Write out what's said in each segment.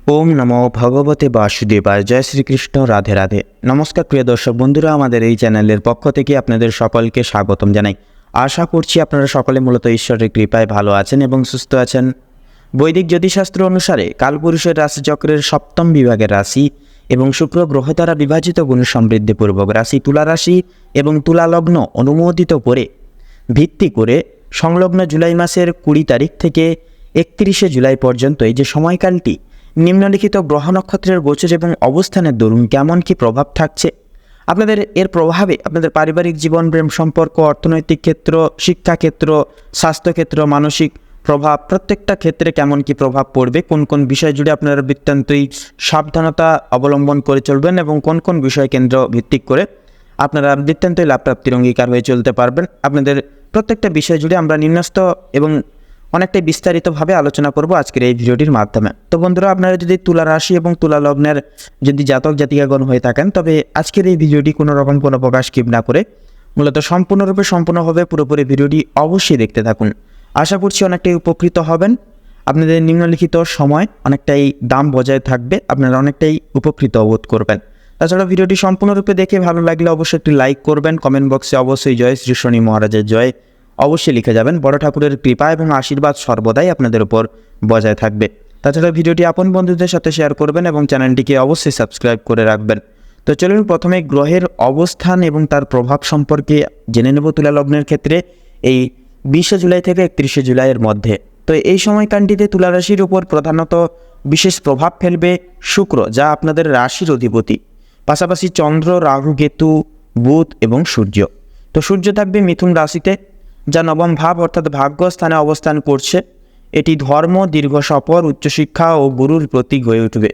ওম নমো ভগবতে বাসুদেবায়। জয় শ্রীকৃষ্ণ। রাধে রাধে। নমস্কার প্রিয় দর্শক বন্ধুরা, আমাদের এই চ্যানেলের পক্ষ থেকে আপনাদের সকলকে স্বাগতম জানাই। আশা করছি আপনারা সকলে মূলত ঈশ্বরের কৃপায় ভালো আছেন এবং সুস্থ আছেন। বৈদিক জ্যোতিষশাস্ত্র অনুসারে কালপুরুষের রাশিচক্রের সপ্তম বিভাগের রাশি এবং শুক্র গ্রহ দ্বারা বিভাজিত গুণ সমৃদ্ধিপূর্বক রাশি তুলা রাশি এবং তুলা লগ্ন অনুমোদিত করে ভিত্তি করে সংলগ্ন জুলাই মাসের 20 তারিখ থেকে 31শে জুলাই পর্যন্ত এই যে সময়কালটি নিম্নলিখিত গ্রহ নক্ষত্রের গোচর এবং অবস্থানের দরুন কেমন কি প্রভাব থাকছে, আপনাদের এর প্রভাবে আপনাদের পারিবারিক জীবন, প্রেম সম্পর্ক, অর্থনৈতিক ক্ষেত্র, শিক্ষাক্ষেত্র, স্বাস্থ্যক্ষেত্র, মানসিক প্রভাব, প্রত্যেকটা ক্ষেত্রে কেমন কি প্রভাব পড়বে, কোন কোন বিষয় জুড়ে আপনারা বৃত্তান্তই সাবধানতা অবলম্বন করে চলবেন এবং কোন কোন বিষয় কেন্দ্র ভিত্তিক করে আপনারা বৃত্তান্তই লাভপ্রাপ্তির অঙ্গীকার হয়ে চলতে পারবেন, আপনাদের প্রত্যেকটা বিষয় জুড়ে আমরা নিম্নস্থ এবং অনেকটাই বিস্তারিতভাবে আলোচনা করব আজকের এই ভিডিওটির মাধ্যমে। তো বন্ধুরা, আপনারা যদি তুলা রাশি এবং তুলা লগ্নের যদি জাতক জাতিকাগণ হয়ে থাকেন, তবে আজকের এই ভিডিওটি কোনো রকম কোনো প্রকাশ স্কিপ না করে মূলত সম্পূর্ণভাবে পুরোপুরি ভিডিওটি অবশ্যই দেখতে থাকুন। আশা করছি অনেকটাই উপকৃত হবেন। আপনাদের নিম্নলিখিত সময় অনেকটাই দাম বজায় থাকবে, আপনারা অনেকটাই উপকৃত বোধ করবেন। তাছাড়া ভিডিওটি সম্পূর্ণরূপে দেখে ভালো লাগলে অবশ্যই একটি লাইক করবেন, কমেন্ট বক্সে অবশ্যই জয় শ্রী শনি মহারাজের জয় অবশ্যই লিখে যাবেন। বড় ঠাকুরের কৃপা এবং আশীর্বাদ সর্বদাই আপনাদের উপর বজায় থাকবে। তাছাড়া ভিডিওটি আপন বন্ধুদের সাথে শেয়ার করবেন এবং চ্যানেলটিকে অবশ্যই সাবস্ক্রাইব করে রাখবেন। তো চলুন প্রথমে গ্রহের অবস্থান এবং তার প্রভাব সম্পর্কে জেনে নেব তুলা লগ্নের ক্ষেত্রে এই 20শে জুলাই থেকে 31শে জুলাইয়ের মধ্যে। তো এই সময়কালটিতে তুলা রাশির উপর প্রধানত বিশেষ প্রভাব ফেলবে শুক্র, যা আপনাদের রাশির অধিপতি, পাশাপাশি চন্দ্র, রাহু, কেতু, বুধ এবং সূর্য। তো সূর্য থাকবে মিথুন রাশিতে, যা নবম ভাব অর্থাৎ ভাগ্যস্থানে অবস্থান করছে। এটি ধর্ম, দীর্ঘ সফর, উচ্চশিক্ষা ও গুরুর প্রতীক হয়ে উঠবে।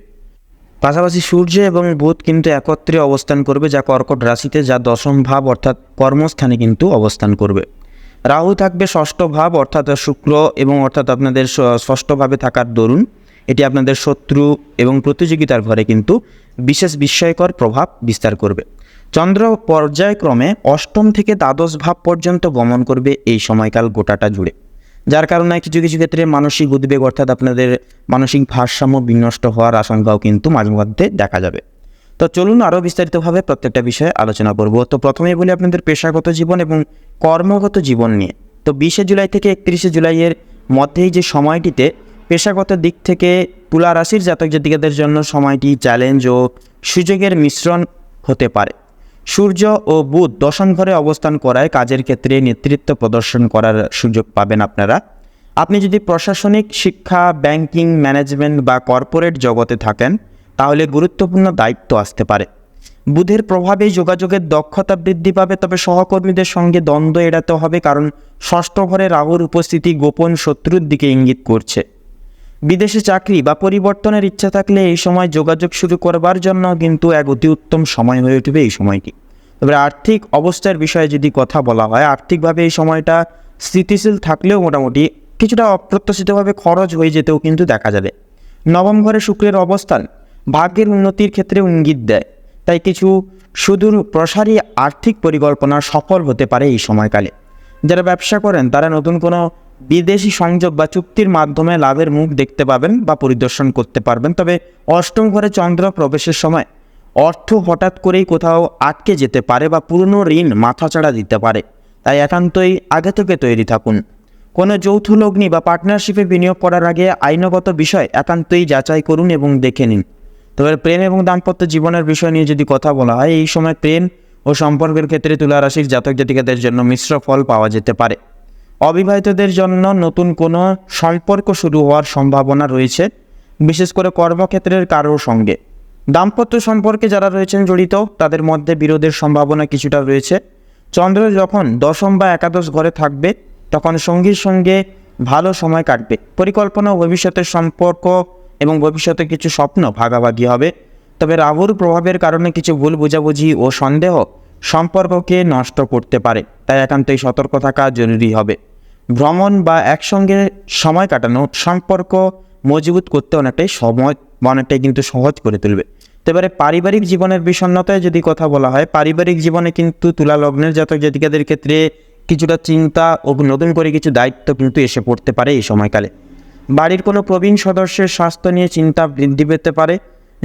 পাশাপাশি সূর্য এবং বুধ কিন্তু একত্রে অবস্থান করবে, যা কর্কট রাশিতে, যা দশম ভাব অর্থাৎ কর্মস্থানে কিন্তু অবস্থান করবে। রাহু থাকবে ষষ্ঠ ভাব অর্থাৎ শুক্র এবং অর্থাৎ আপনাদের ষষ্ঠভাবে থাকার দরুন এটি আপনাদের শত্রু এবং প্রতিযোগিতার ঘরে কিন্তু বিশেষ বিস্ময়কর প্রভাব বিস্তার করবে। চন্দ্র পর্যায়ক্রমে অষ্টম থেকে দ্বাদশ ভাব পর্যন্ত গমন করবে এই সময়কাল গোটাটা জুড়ে, যার কারণে কিছু কিছু ক্ষেত্রে মানসিক উদ্বেগ অর্থাৎ আপনাদের মানসিক ভারসাম্য বিনষ্ট হওয়ার আশঙ্কাও কিন্তু মাঝে মধ্যে দেখা যাবে। তো চলুন আরও বিস্তারিতভাবে প্রত্যেকটা বিষয়ে আলোচনা করব। তো প্রথমেই বলি আপনাদের পেশাগত জীবন এবং কর্মগত জীবন নিয়ে। তো 20শে জুলাই থেকে 31শে জুলাইয়ের মধ্যেই যে সময়টিতে পেশাগত দিক থেকে তুলা রাশির জাতক জাতিকাদের জন্য সময়টি চ্যালেঞ্জ ও সুযোগের মিশ্রণ হতে পারে। সূর্য ও বুধ দশম ঘরে অবস্থান করায় কাজের ক্ষেত্রে নেতৃত্ব প্রদর্শন করার সুযোগ পাবেন আপনারা। আপনি যদি প্রশাসনিক, শিক্ষা, ব্যাংকিং, ম্যানেজমেন্ট বা কর্পোরেট জগতে থাকেন, তাহলে গুরুত্বপূর্ণ দায়িত্ব আসতে পারে। বুধের প্রভাবে যোগাযোগের দক্ষতা বৃদ্ধি পাবে, তবে সহকর্মীদের সঙ্গে দ্বন্দ্ব এড়াতে হবে, কারণ ষষ্ঠ ঘরে রাহুর উপস্থিতি গোপন শত্রুর দিকে ইঙ্গিত করছে। বিদেশে চাকরি বা পরিবর্তনের ইচ্ছা থাকলে এই সময় যোগাযোগ শুরু করবার জন্য কিন্তু এক অতি উত্তম সময় হয়ে উঠবে এই সময়টি। তবে আর্থিক অবস্থার বিষয়ে যদি কথা বলা হয়, আর্থিকভাবে এই সময়টা স্থিতিশীল থাকলেও মোটামুটি কিছুটা অপ্রত্যাশিতভাবে খরচ হয়ে যেতেও কিন্তু দেখা যাবে। নবম ঘরে শুক্রের অবস্থান ভাগ্যের উন্নতির ক্ষেত্রে ইঙ্গিত দেয়, তাই কিছু সুদূর প্রসারী আর্থিক পরিকল্পনা সফল হতে পারে এই সময়কালে। যারা ব্যবসা করেন তারা নতুন কোনো বিদেশি সংযোগ বা চুক্তির মাধ্যমে লাভের মুখ দেখতে পাবেন বা পরিদর্শন করতে পারবেন। তবে অষ্টম ঘরে চন্দ্র প্রবেশের সময় অর্থ হঠাৎ করেই কোথাও আটকে যেতে পারে বা পুরনো ঋণ মাথাচাড়া দিতে পারে, তাই একান্তই আগে থেকে তৈরি থাকুন। কোনো যৌথ লগ্নি বা পার্টনারশিপে বিনিয়োগ করার আগে আইনগত বিষয় একান্তই যাচাই করুন এবং দেখে নিন। তবে প্রেম এবং দাম্পত্য জীবনের বিষয় নিয়ে যদি কথা বলা হয়, এই সময় প্রেম ও সম্পর্কের ক্ষেত্রে তুলা রাশির জাতক জাতিকাদের জন্য মিশ্র ফল পাওয়া যেতে পারে। অবিবাহিতদের জন্য নতুন কোনো সম্পর্ক শুরু হওয়ার সম্ভাবনা রয়েছে, বিশেষ করে কর্মক্ষেত্রের কারোর সঙ্গে। দাম্পত্য সম্পর্কে যারা রয়েছেন জড়িত, তাদের মধ্যে বিরোধের সম্ভাবনা কিছুটা রয়েছে। চন্দ্র যখন দশম বা একাদশ ঘরে থাকবে, তখন সঙ্গীর সঙ্গে ভালো সময় কাটবে। পরিকল্পনা, ভবিষ্যতের সম্পর্ক এবং ভবিষ্যতে কিছু স্বপ্ন ভাগাভাগি হবে। তবে রাহুর প্রভাবের কারণে কিছু ভুল বোঝাবুঝি ও সন্দেহ সম্পর্ককে নষ্ট করতে পারে, তাই একান্তই সতর্ক থাকা জরুরি হবে। ভ্রমণ বা একসঙ্গে সময় কাটানো সম্পর্ক মজবুত করতে অনেকটাই কিন্তু সহজ করে তুলবে। তো এবারে পারিবারিক জীবনের বিষণ্ণতায় যদি কথা বলা হয়, পারিবারিক জীবনে কিন্তু তুলা লগ্নের জাতক জাতিকাদের ক্ষেত্রে কিছুটা চিন্তা ও নতুন করে কিছু দায়িত্ব কিন্তু এসে পড়তে পারে এই সময়কালে। বাড়ির কোনো প্রবীণ সদস্যের স্বাস্থ্য নিয়ে চিন্তা বৃদ্ধি পেতে পারে।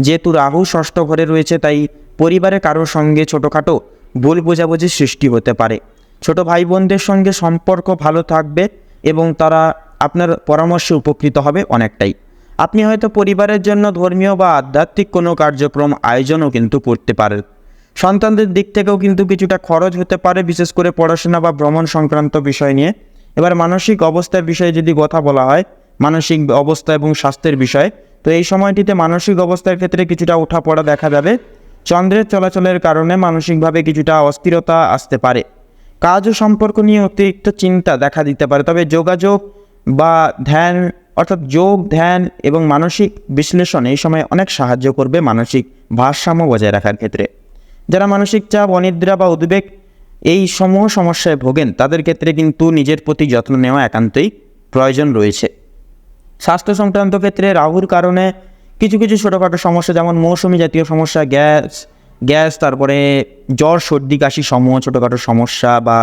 যেহেতু রাহু ষষ্ঠ ঘরে রয়েছে, তাই পরিবারে কারোর সঙ্গে ছোটোখাটো ভুল বোঝাবুঝির সৃষ্টি হতে পারে। ছোট ভাই বোনদের সঙ্গে সম্পর্ক ভালো থাকবে এবং তারা আপনার পরামর্শে উপকৃত হবে অনেকটাই। আপনি হয়তো পরিবারের জন্য ধর্মীয় বা আধ্যাত্মিক কোনো কার্যক্রম আয়োজনও কিন্তু করতে পারেন। সন্তানদের দিক থেকেও কিন্তু কিছুটা খরচ হতে পারে, বিশেষ করে পড়াশোনা বা ভ্রমণ সংক্রান্ত বিষয় নিয়ে। এবার মানসিক অবস্থার বিষয়ে যদি কথা বলা হয়, মানসিক অবস্থা এবং স্বাস্থ্যের বিষয়, তো এই সময়টিতে মানসিক অবস্থার ক্ষেত্রে কিছুটা ওঠাপড়া দেখা যাবে। চন্দ্রের চলাচলের কারণে মানসিকভাবে কিছুটা অস্থিরতা আসতে পারে। কাজ ও সম্পর্ক নিয়ে অতিরিক্ত চিন্তা দেখা দিতে পারে। তবে যোগাযোগ বা ধ্যান, অর্থাৎ যোগ, ধ্যান এবং মানসিক বিশ্লেষণ এই সময় অনেক সাহায্য করবে মানসিক ভারসাম্য বজায় রাখার ক্ষেত্রে। যারা মানসিক চাপ, অনিদ্রা বা উদ্বেগ এই সমূহ সমস্যায় ভোগেন, তাদের ক্ষেত্রে কিন্তু নিজের প্রতি যত্ন নেওয়া একান্তই প্রয়োজন রয়েছে। স্বাস্থ্য সংক্রান্ত ক্ষেত্রে রাহুর কারণে কিছু কিছু ছোটোখাটো সমস্যা, যেমন মৌসুমি জাতীয় সমস্যা, গ্যাস, তারপরে জ্বর, সর্দি, কাশি সমূহ ছোটোখাটো সমস্যা, বা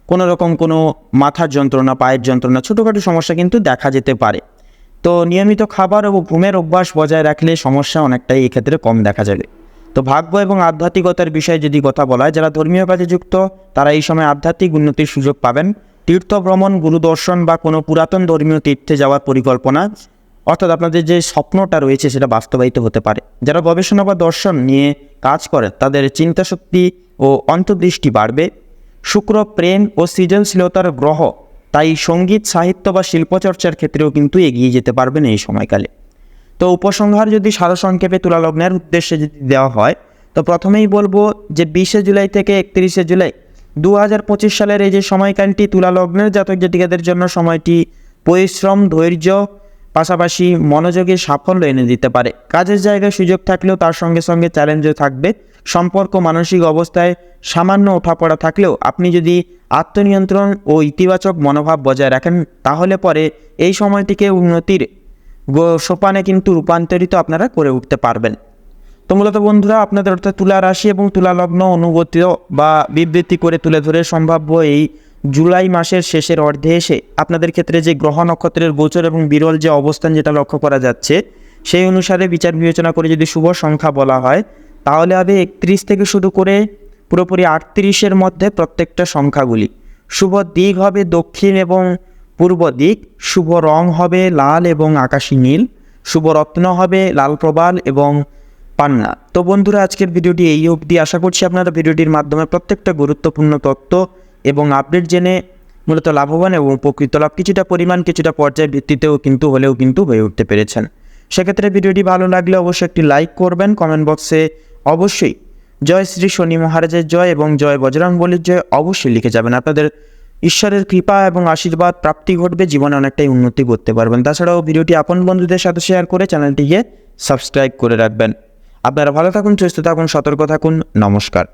কোনো রকম কোনো মাথার যন্ত্রণা, পায়ের যন্ত্রণা, ছোটোখাটো সমস্যা কিন্তু দেখা যেতে পারে। তো নিয়মিত খাবার ও ঘুমের অভ্যাস বজায় রাখলে সমস্যা অনেকটাই এক্ষেত্রে কম দেখা যাবে। তো ভাগ্য এবং আধ্যাত্মিকতার বিষয়ে যদি কথা বলা হয়, যারা ধর্মীয় কাজে যুক্ত তারা এই সময় আধ্যাত্মিক উন্নতির সুযোগ পাবেন। তীর্থ ভ্রমণ, গুরু দর্শন বা কোনো পুরাতন ধর্মীয় তীর্থে যাওয়ার পরিকল্পনা, অর্থাৎ আপনাদের যে স্বপ্নটা রয়েছে সেটা বাস্তবায়িত হতে পারে। যারা গবেষণা বা দর্শন নিয়ে কাজ করে তাদের চিন্তাশক্তি ও অন্তর্দৃষ্টি বাড়বে। শুক্র প্রেম ও সৃজনশীলতার গ্রহ, তাই সঙ্গীত, সাহিত্য বা শিল্পচর্চার ক্ষেত্রেও কিন্তু এগিয়ে যেতে পারবেন এই সময়কালে। তো উপসংহার যদি সারসংক্ষেপে তুলা লগ্নের উদ্দেশ্যে যদি দেওয়া হয়, তো প্রথমেই বলবো যে 20শে জুলাই থেকে 31শে জুলাই 2025 সালের এই যে সময়কালটি তুলা লগ্নের জাতক জাতিকাদের জন্য সময়টি পরিশ্রম, ধৈর্য, পাশাপাশি মনোযোগের সাফল্য এনে দিতে পারে। কাজের জায়গায় সুযোগ থাকলেও তার সঙ্গে সঙ্গে চ্যালেঞ্জও থাকবে। সম্পর্ক, মানসিক অবস্থায় সামান্য ওঠাপড়া থাকলেও আপনি যদি আত্মনিয়ন্ত্রণ ও ইতিবাচক মনোভাব বজায় রাখেন, তাহলে পরে এই সময়টিকে উন্নতির সোপানে কিন্তু রূপান্তরিত আপনারা করে উঠতে পারবেন। তো মূলত বন্ধুরা, আপনাদের অর্থাৎ তুলা রাশি এবং তুলা লগ্ন অনুগত বা বিবৃতি করে তুলে ধরে সম্ভাব্য এই জুলাই মাসের শেষের অর্ধে এসে আপনাদের ক্ষেত্রে যে গ্রহ নক্ষত্রের গোচর এবং বিরল যে অবস্থান যেটা লক্ষ্য করা যাচ্ছে, সেই অনুসারে বিচার বিবেচনা করে যদি শুভ সংখ্যা বলা হয়, তাহলে হবে 31 থেকে শুরু করে পুরোপুরি 38-এর মধ্যে প্রত্যেকটা সংখ্যাগুলি। শুভ দিক হবে দক্ষিণ এবং পূর্ব দিক। শুভ রং হবে লাল এবং আকাশী নীল। শুভ রত্ন হবে লাল প্রবাল এবং পান্না। তো বন্ধুরা, আজকের ভিডিওটি এই অবধি। আশা করছি আপনারা ভিডিওটির মাধ্যমে প্রত্যেকটা গুরুত্বপূর্ণ তথ্য এবং আপডেট জেনে মূলত লাভবান এবং উপকৃত লাভ কিছুটা পরিমাণ, কিছুটা পর্যায়ের ভিত্তিতেও কিন্তু হয়ে উঠতে পেরেছেন। সেক্ষেত্রে ভিডিওটি ভালো লাগলে অবশ্যই একটি লাইক করবেন। কমেন্ট বক্সে অবশ্যই জয় শ্রী শনি মহারাজের জয় এবং জয় বজরংবলীর জয় অবশ্যই লিখে যাবেন। আপনাদের ঈশ্বরের কৃপা এবং আশীর্বাদ প্রাপ্তি ঘটবে, জীবনে অনেকটাই উন্নতি করতে পারবেন। তাছাড়াও ভিডিওটি আপন বন্ধুদের সাথে শেয়ার করে চ্যানেলটিকে সাবস্ক্রাইব করে রাখবেন। আপনারা ভালো থাকুন, সুস্থ থাকুন, সতর্ক থাকুন। নমস্কার।